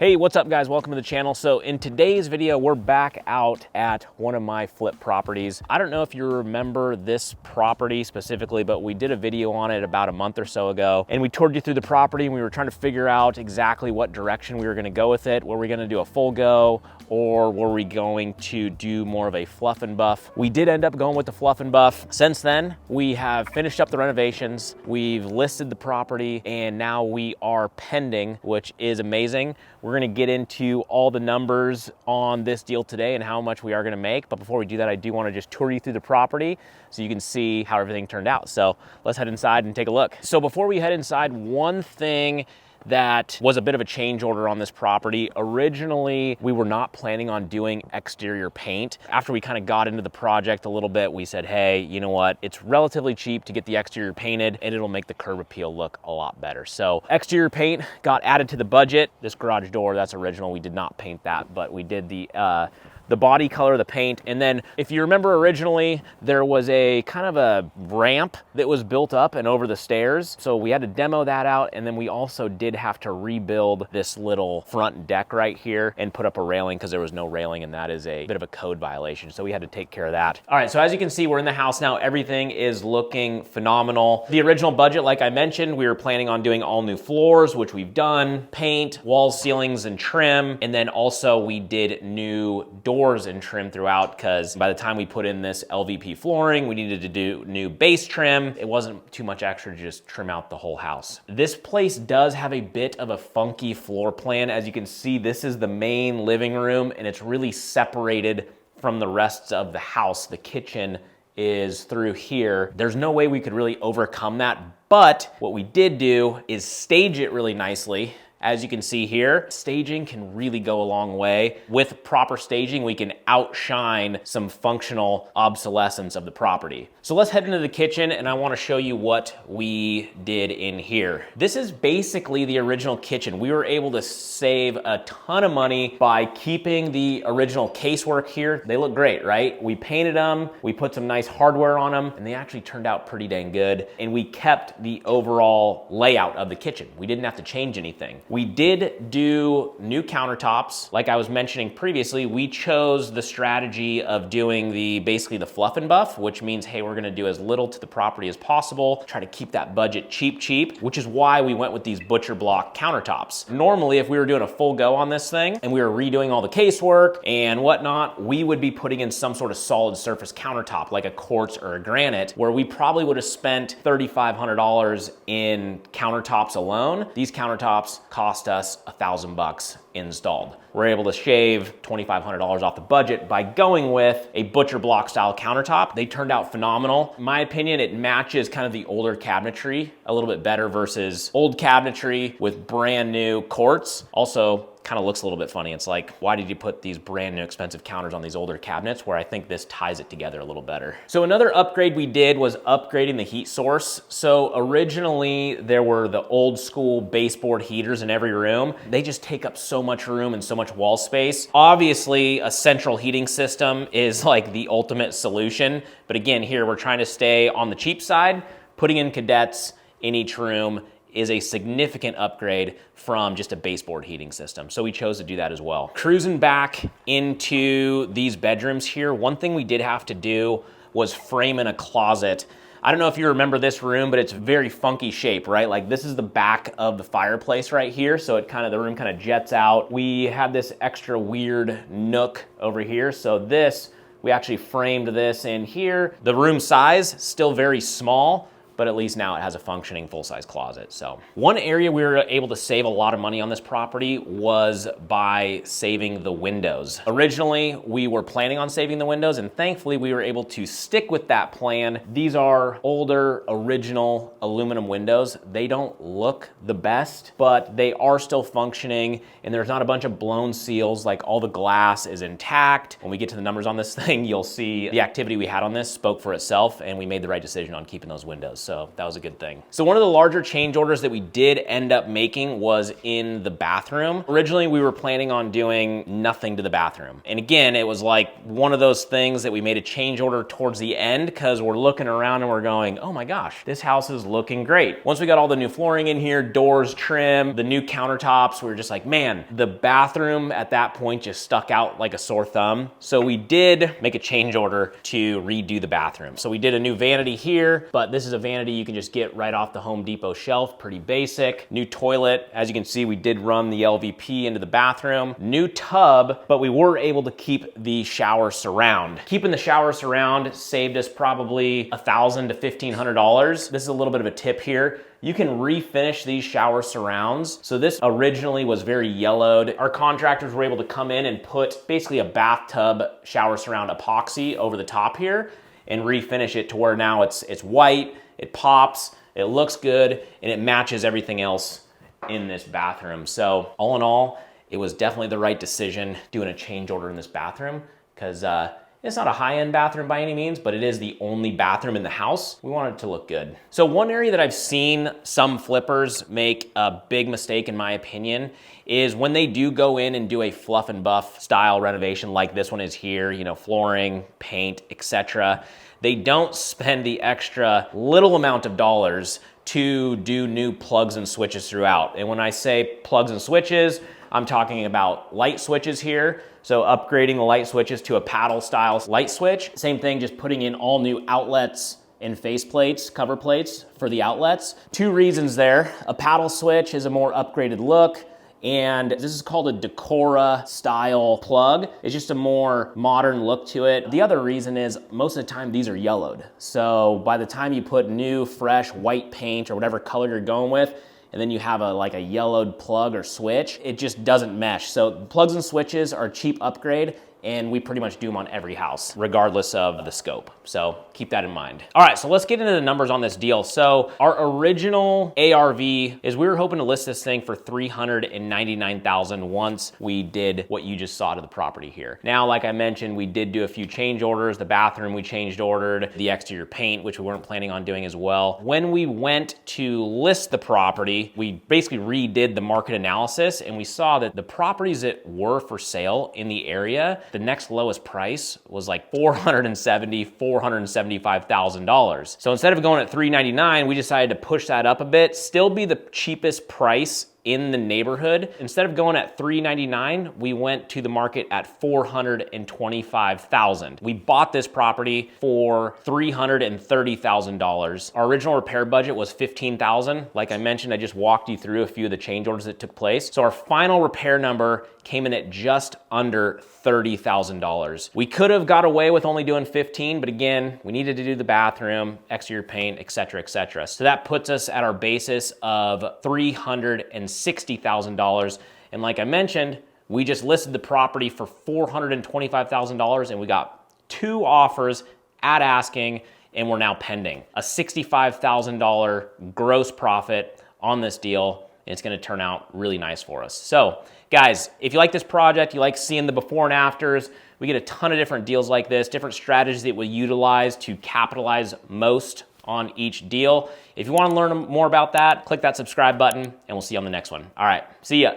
Hey, what's up guys? Welcome to the channel. So in today's video, we're back out at one of my flip properties. I don't know if you remember this property specifically, but we did a video on it about a month or so ago, and we toured you through the property and we were trying to figure out exactly what direction we were gonna go with it. Were we gonna do a full go, or were we going to do more of a fluff and buff? We did end up going with the fluff and buff. Since then, we have finished up the renovations, we've listed the property, and now we are pending, which is amazing. We're gonna get into all the numbers on this deal today and how much we are gonna make. But before we do that, I do wanna just tour you through the property so you can see how everything turned out. So let's head inside and take a look. So before we head inside, one thing that was a bit of a change order on this property. Originally, we were not planning on doing exterior paint. After we kind of got into the project a little bit, we said, hey, you know what? It's relatively cheap to get the exterior painted and it'll make the curb appeal look a lot better. So exterior paint got added to the budget. This garage door, that's original. We did not paint that, but we did the body color of the paint. And then if you remember originally, there was a kind of a ramp that was built up and over the stairs. So we had to demo that out. And then we also did have to rebuild this little front deck right here and put up a railing because there was no railing, and that is a bit of a code violation. So we had to take care of that. All right, so as you can see, we're in the house now. Everything is looking phenomenal. The original budget, like I mentioned, we were planning on doing all new floors, which we've done, paint, walls, ceilings, and trim. And then also we did new doors and trim throughout, because by the time we put in this LVP flooring, we needed to do new base trim. It wasn't too much extra to just trim out the whole house. This place does have a bit of a funky floor plan. As you can see, this is the main living room and it's really separated from the rest of the house. The kitchen is through here. There's no way we could really overcome that, but what we did do is stage it really nicely. As you can see here, staging can really go a long way. With proper staging, we can outshine some functional obsolescence of the property. So let's head into the kitchen and I wanna show you what we did in here. This is basically the original kitchen. We were able to save a ton of money by keeping the original casework here. They look great, right? We painted them, we put some nice hardware on them, and they actually turned out pretty dang good. And we kept the overall layout of the kitchen. We didn't have to change anything. We did do new countertops. Like I was mentioning previously, we chose the strategy of doing basically the fluff and buff, which means, hey, we're gonna do as little to the property as possible, try to keep that budget cheap, which is why we went with these butcher block countertops. Normally, if we were doing a full go on this thing and we were redoing all the casework and whatnot, we would be putting in some sort of solid surface countertop, like a quartz or a granite, where we probably would have spent $3,500 in countertops alone. These countertops cost us $1,000 installed. We're able to shave $2,500 off the budget by going with a butcher block style countertop. They turned out phenomenal. In my opinion, it matches kind of the older cabinetry a little bit better versus old cabinetry with brand new quartz. Also, kind of looks a little bit funny. It's like, why did you put these brand new expensive counters on these older cabinets, where I think this ties it together a little better. So another upgrade we did was upgrading the heat source. So originally there were the old school baseboard heaters in every room. They just take up so much room and so much wall space. Obviously a central heating system is like the ultimate solution. But again, here we're trying to stay on the cheap side. Putting in cadets in each room is a significant upgrade from just a baseboard heating system. So we chose to do that as well. Cruising back into these bedrooms here, one thing we did have to do was frame in a closet. I don't know if you remember this room, but it's very funky shape, right? Like this is the back of the fireplace right here. So the room kind of jets out. We have this extra weird nook over here. So we actually framed this in here. The room size, still very small, but at least now it has a functioning full-size closet. So one area we were able to save a lot of money on this property was by saving the windows. Originally, we were planning on saving the windows, and thankfully we were able to stick with that plan. These are older, original aluminum windows. They don't look the best, but they are still functioning, and there's not a bunch of blown seals. Like, all the glass is intact. When we get to the numbers on this thing, you'll see the activity we had on this spoke for itself, and we made the right decision on keeping those windows. so that was a good thing. So one of the larger change orders that we did end up making was in the bathroom. Originally, we were planning on doing nothing to the bathroom. And again, it was like one of those things that we made a change order towards the end because we're looking around and we're going, oh my gosh, this house is looking great. Once we got all the new flooring in here, doors, trim, the new countertops, we were just like, man, the bathroom at that point just stuck out like a sore thumb. So we did make a change order to redo the bathroom. So we did a new vanity here, but this is a vanity you can just get right off the Home Depot shelf, pretty basic. New toilet, as you can see, we did run the LVP into the bathroom. New tub, but we were able to keep the shower surround. Keeping the shower surround saved us probably $1,000 to $1,500. This is a little bit of a tip here. You can refinish these shower surrounds. So this originally was very yellowed. Our contractors were able to come in and put basically a bathtub shower surround epoxy over the top here and refinish it to where now it's white, it pops, it looks good, and it matches everything else in this bathroom. So all in all, it was definitely the right decision doing a change order in this bathroom because it's not a high-end bathroom by any means, but it is the only bathroom in the house. We wanted it to look good. So one area that I've seen some flippers make a big mistake, in my opinion, is when they do go in and do a fluff and buff style renovation like this one is here, you know, flooring, paint, etc. They don't spend the extra little amount of dollars to do new plugs and switches throughout. And when I say plugs and switches, I'm talking about light switches here. So upgrading the light switches to a paddle style light switch. Same thing, just putting in all new outlets and face plates, cover plates for the outlets. Two reasons there. A paddle switch is a more upgraded look, and this is called a Decora style plug. It's just a more modern look to it. The other reason is most of the time these are yellowed. So by the time you put new, fresh white paint or whatever color you're going with, and then you have like a yellowed plug or switch, it just doesn't mesh. So plugs and switches are a cheap upgrade, and we pretty much do them on every house, regardless of the scope. So keep that in mind. All right, so let's get into the numbers on this deal. So our original ARV is we were hoping to list this thing for $399,000 once we did what you just saw to the property here. Now, like I mentioned, we did do a few change orders. The bathroom we changed ordered, the exterior paint, which we weren't planning on doing as well. When we went to list the property, we basically redid the market analysis, and we saw that the properties that were for sale in the area, the next lowest price was like $475,000. So instead of going at $399,000, we decided to push that up a bit, still be the cheapest price in the neighborhood. Instead of going at $399,000, we went to the market at $425,000. We bought this property for $330,000. Our original repair budget was $15,000. Like I mentioned, I just walked you through a few of the change orders that took place. So our final repair number came in at just under $30,000. We could have got away with only doing 15, but again, we needed to do the bathroom, exterior paint, etc., etc. So that puts us at our basis of $360,000. And like I mentioned, we just listed the property for $425,000, and we got 2 offers at asking, and we're now pending. A $65,000 gross profit on this deal, and it's gonna turn out really nice for us. So guys, if you like this project, you like seeing the before and afters, we get a ton of different deals like this, different strategies that we utilize to capitalize most on each deal. If you wanna learn more about that, click that subscribe button, and we'll see you on the next one. All right, see ya.